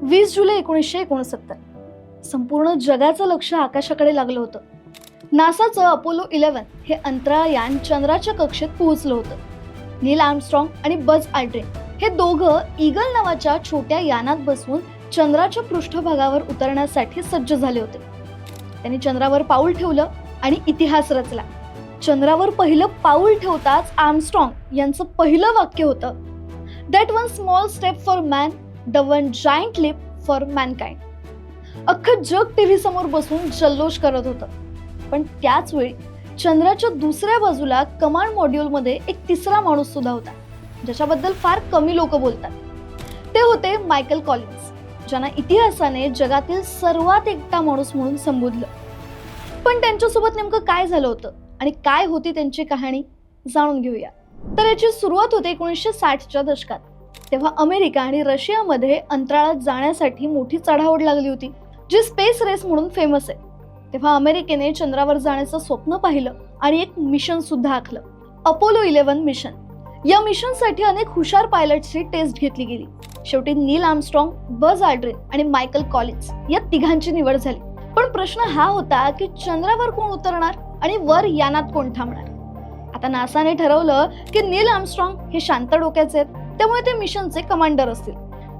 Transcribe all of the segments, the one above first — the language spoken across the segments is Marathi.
20 जुलै 1969 संपूर्ण जगाचं लक्ष आकाशाकडे लागलं होतं. नासाचं अपोलो 11 हे अंतराळ यान चंद्राच्या कक्षेत पोहोचलं होतं. नील आर्मस्ट्रॉंग आणि बज आल्ड्रिन हे दोघं ईगल नावाच्या छोट्या यानात बसून चंद्राच्या पृष्ठभागावर उतरण्यासाठी सज्ज झाले होते. त्यांनी चंद्रावर पाऊल ठेवलं आणि इतिहास रचला. चंद्रावर पहिलं पाऊल ठेवताच आर्मस्ट्रॉंग यांचं पहिलं वाक्य होतं, that one small step for man, the one giant lip for Mankind. अख्खं जग टीव्ही समोर बसून जल्लोष करत होतं. पण त्याच वेळी चंद्राच्या दुसऱ्या बाजूला कमांड मॉड्यूलमध्ये एक तिसरा माणूस सुद्धा होता, ज्याच्याबद्दल फार कमी लोक बोलतात. ते होते मायकल कॉलिन्स, ज्यांना इतिहासाने जगातील सर्वात एकटा माणूस म्हणून संबोधलं. पण त्यांच्यासोबत नेमकं काय झालं होतं आणि काय होती त्यांची कहाणी, जाणून घेऊया. तर याची सुरुवात होते 1960च्या दशकात. तेव्हा अमेरिका आणि रशियामध्ये अंतराळात जाण्यासाठी मोठी चढाओढ लागली होती, जी स्पेस रेस म्हणून फेमस आहे. तेव्हा अमेरिकेने चंद्रावर जाण्याचं स्वप्न पाहिलं आणि एक मिशन सुद्धा आखलं, अपोलो 11 मिशन. या मिशनसाठी अनेक हुशार पायलट्सची टेस्ट घेतली गेली. शेवटी नील आर्मस्ट्रॉंग, बज आल्ड्रिन आणि मायकल कॉलिन्स या तिघांची निवड झाली. पण प्रश्न हा होता की चंद्रावर कोण उतरणार आणि वर यानात कोण थांबणार. आता नासाने ठरवलं की नील आर्मस्ट्रॉंग हे शांत डोक्याचे आहेत, त्यामुळे ते मिशनचे कमांडर असतील.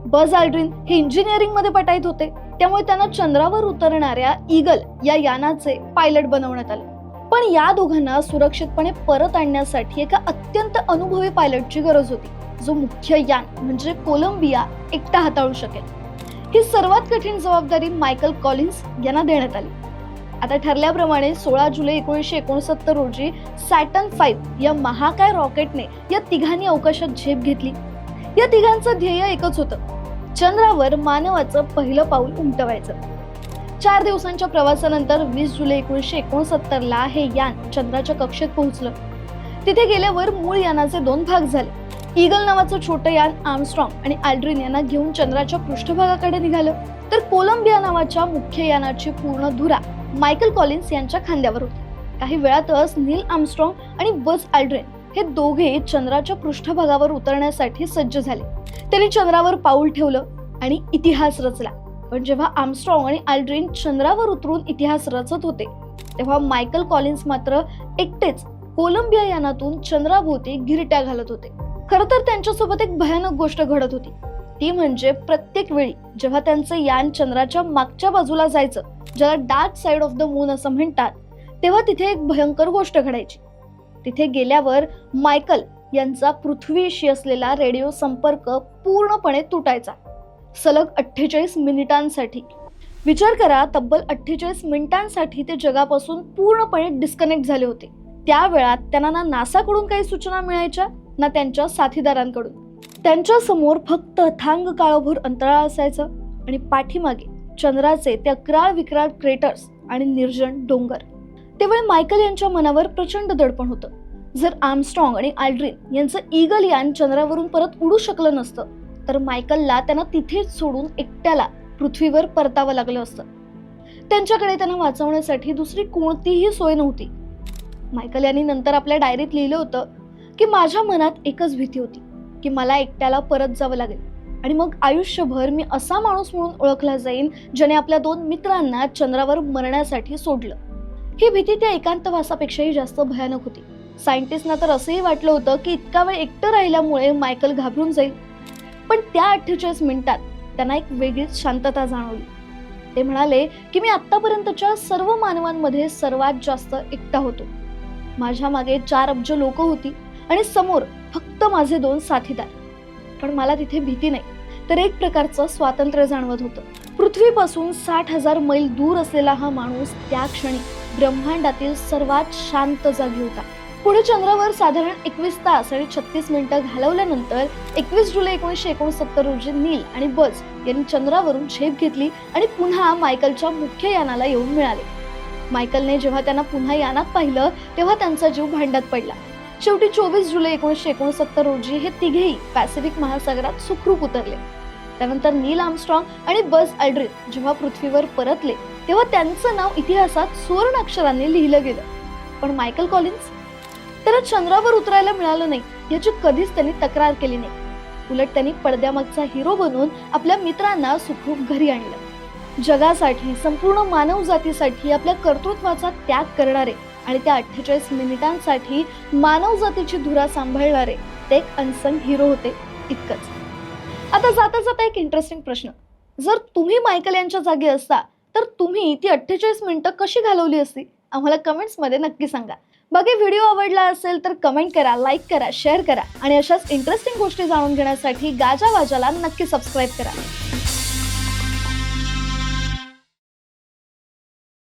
बज आल्ड्रिन हे इंजिनिअरिंग मध्ये पटाईत होते, त्यामुळे त्यांना चंद्रावर उतरणाऱ्या ईगल या यानाचे पायलट बनवण्यात आले. पण या दोघांना सुरक्षितपणे परत आणण्यासाठी एका अत्यंत अनुभवी पायलटची गरज होती, जो मुख्य यान म्हणजे कोलंबिया एकटा हाताळू शकेल. ही सर्वात कठीण जबाबदारी मायकल कॉलिन्स यांना देण्यात आली. आता ठरल्याप्रमाणे 16 जुलै 1969 रोजी सॅटर्न 5 या महाकाय रॉकेटने या तिघांनी अवकाशात झेप घेतली. या तिघांचं ध्येय एकच होतं, चंद्रावर मानवाचं पहिलं पाऊल उमटवायचं. 4 दिवसांच्या प्रवासानंतर 20 जुलै 1969 हे यान चंद्राच्या कक्षेत पोहोचलं. तिथे गेल्यावर मूळ यानाचे 2 भाग झाले. ईगल नावाचं छोटं यान आर्मस्ट्रॉंग आणि आल्ड्रिन यांना घेऊन चंद्राच्या पृष्ठभागाकडे निघालं, तर कोलंबिया नावाच्या मुख्य यानाची पूर्ण धुरा मायकल कॉलिन्स यांच्या खांद्यावर होती. काही वेळातच नील आर्मस्ट्रॉंग आणि बज आल्ड्रिन हे दोघे चंद्राच्या पृष्ठभागावर उतरण्यासाठी सज्ज झाले. त्यांनी चंद्रावर पाऊल ठेवलं आणि इतिहास रचला. पण जेव्हा आर्मस्ट्रॉंग आणि आल्ड्रिन चंद्रावर उतरून इतिहास रचत होते, तेव्हा मायकल कॉलिन्स मात्र एकटेच कोलंबिया यानातून चंद्राभोवती गिरट्या घालत होते. खरं तर त्यांच्यासोबत एक भयानक गोष्ट घडत होती. ती म्हणजे प्रत्येक वेळी जेव्हा त्यांचं यान चंद्राच्या मागच्या बाजूला जायचं, ज्याला dark side of the moon असं म्हणतात, तेव्हा तिथे एक भयंकर गोष्ट घडायची. तिथे गेल्यावर मायकल यांचा पृथ्वीशी असलेला रेडिओ संपर्क पूर्णपणे तुटायचा. सलग 48 मिनिटांसाठी. विचार करा, तब्बल 48 मिनिटांसाठी ते जगापासून पूर्णपणे डिस्कनेक्ट झाले होते. त्या वेळात त्यांना ना नासाकडून काही सूचना मिळायच्या, ना त्यांच्या साथीदारांकडून. त्यांच्या समोर फक्त अथांग काळभोर अंतराळ असायचं आणि पाठीमागे चंद्राचे ते अक्राळ विक्राळ क्रेटर्स आणि निर्जन डोंगर. त्यावेळी मायकल यांच्या मनावर प्रचंड दडपण होतं. जर आर्मस्ट्रॉंग आणि आल्ड्रिन यांचं ईगल यान चंद्रावरून परत उडू शकलं नसतं, तर मायकलला त्यांना तिथेच सोडून एकट्याला पृथ्वीवर परतावं लागलं असतं. त्यांच्याकडे त्यांना वाचवण्यासाठी दुसरी कोणतीही सोय नव्हती. मायकल यांनी नंतर आपल्या डायरीत लिहिलं होतं की माझ्या मनात एकच भीती होती की मला एकट्याला परत जावं लागेल आणि मग आयुष्यभर मी असा माणूस म्हणून ओळखला जाईन ज्याने आपल्या 2 मित्रांना चंद्रावर मरण्यासाठी सोडलं. ही भीती त्या एकांतवासापेक्षाही जास्त भयानक होती. सायंटिस्टना तर असंही वाटलं होतं की इतका वेळ एकटं राहिल्यामुळे मायकल घाबरून जाईल. पण त्या 48 मिनिटात त्यांना एक वेगळीच शांतता जाणवली. ते म्हणाले की मी आतापर्यंतच्या सर्व मानवांमध्ये सर्वात जास्त एकटा होतो. माझ्या मागे 4 अब्ज लोक होती आणि समोर फक्त माझे 2 साथीदार. पण मला तिथे भीती नाही, तर एक प्रकारचं स्वातंत्र्य जाणवत होतं. पृथ्वीपासून 60,000 मैल दूर असलेला हा माणूस त्या क्षणी ब्रह्मांडातील सर्वात शांत जागी होता. पुढे चंद्रावर साधारण 21 तास आणि 36 मिनिटं घालवल्यानंतर 21 जुलै 1969 रोजी नील आणि बज यांनी चंद्रावरून झेप घेतली आणि पुन्हा मायकलच्या मुख्य यानाला येऊन मिळाले. मायकलने जेव्हा त्यांना पुन्हा यानात पाहिलं, तेव्हा त्यांचा जीव भांड्यात पडला. शेवटी 24 जुलै 1969 रोजी हे तिघेही पॅसिफिक महासागरात सुखरूप उतरले. त्यानंतर नील आर्मस्ट्रॉंग आणि बज आल्ड्रिन जेव्हा पृथ्वीवर परतले, तेव्हा त्यांचं नाव इतिहासात सुवर्ण अक्षरांनी लिहिलं गेलं. पण मायकल कॉलिन्स, त्यांना चंद्रावर उतरायला मिळालं नाही याची कधीच त्यांनी तक्रार केली नाही. उलट त्यांनी पडद्यामागचा हिरो बनून आपल्या मित्रांना सुखरूप घरी आणलं. जगासाठी, संपूर्ण मानव जातीसाठी आपल्या कर्तृत्वाचा त्याग करणारे आणि त्या 48 मिनिटांसाठी मानव जातीची धुरा सांभाळणारे ते एक अनसंग हिरो होते, इतकंच. आता जाता जाता एक इंटरेस्टिंग प्रश्न. जर तुम्ही मायकल यांच्या जागी असता तर तुम्ही ती 48 मिनिटं कशी घालवली असती? आम्हाला कमेंट्समध्ये नक्की सांगा. बाकी व्हिडिओ आवडला असेल तर कमेंट करा, लाईक करा, शेअर करा आणि अशाच इंटरेस्टिंग गोष्टी जाणून घेण्यासाठी गाजावाजाला नक्की सबस्क्राईब करा.